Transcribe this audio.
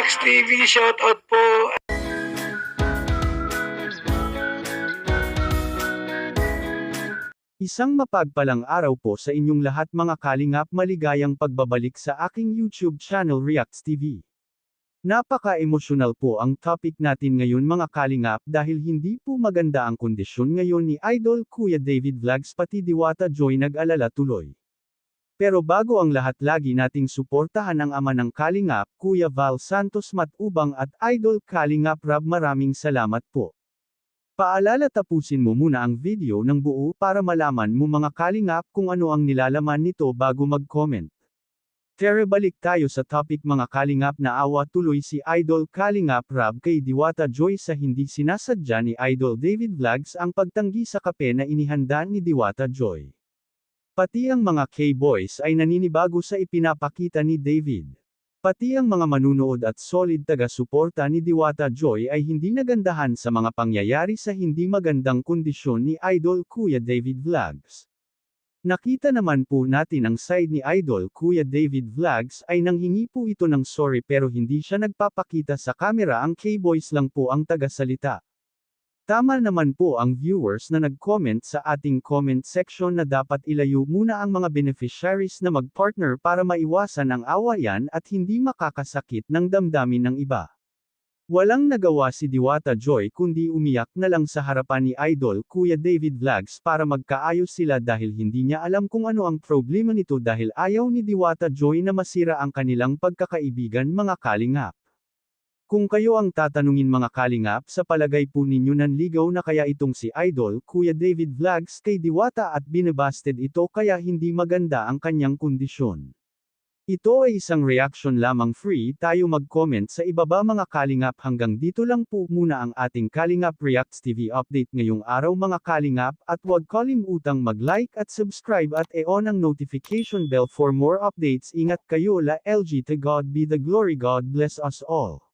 Reacts TV, shoutout po. Isang mapagpalang araw po sa inyong lahat mga kalingap, maligayang pagbabalik sa aking YouTube channel Reacts TV. Napaka-emosyonal po ang topic natin ngayon mga kalingap dahil hindi po maganda ang kondisyon ngayon ni Idol Kuya David Vlogs pati Diwata Joy nag-alala tuloy. Pero bago ang lahat lagi nating suportahan ang ama ng kalingap, Kuya Val Santos Matubang at Idol Kalingap Rab, maraming salamat po. Paalala, tapusin mo muna ang video ng buo para malaman mo mga kalingap kung ano ang nilalaman nito bago mag-comment. Tara balik tayo sa topic mga kalingap. Naawa tuloy si Idol Kalingap Rab kay Diwata Joy sa hindi sinasadya ni Idol David Vlogs ang pagtanggi sa kape na inihanda ni Diwata Joy. Pati ang mga K-boys ay naninibago sa ipinapakita ni David. Pati ang mga manunood at solid taga-suporta ni Diwata Joy ay hindi nagandahan sa mga pangyayari sa hindi magandang kondisyon ni Idol Kuya David Vlogs. Nakita naman po natin ang side ni Idol Kuya David Vlogs ay nanghingi po ito ng sorry pero hindi siya nagpapakita sa camera, ang K-boys lang po ang tagasalita. Tama naman po ang viewers na nag-comment sa ating comment section na dapat ilayo muna ang mga beneficiaries na mag-partner para maiwasan ang awayan at hindi makakasakit ng damdamin ng iba. Walang nagawa si Diwata Joy kundi umiyak na lang sa harapan ni Idol Kuya David Vlogs para magkaayos sila dahil hindi niya alam kung ano ang problema nito dahil ayaw ni Diwata Joy na masira ang kanilang pagkakaibigan mga kalingap. Kung kayo ang tatanungin mga kalingap, sa palagay po ninyo nanligaw na kaya itong si Idol Kuya David Vlogs kay Diwata at binabasted ito kaya hindi maganda ang kanyang kondisyon? Ito ay isang reaction lamang, free tayo mag-comment sa ibaba mga kalingap. Hanggang dito lang po muna ang ating Kalingap Reacts TV update ngayong araw mga kalingap, at huwag kalimutang mag-like at subscribe at i-on ang notification bell for more updates. Ingat kayo, la LG, to God be the glory, God bless us all.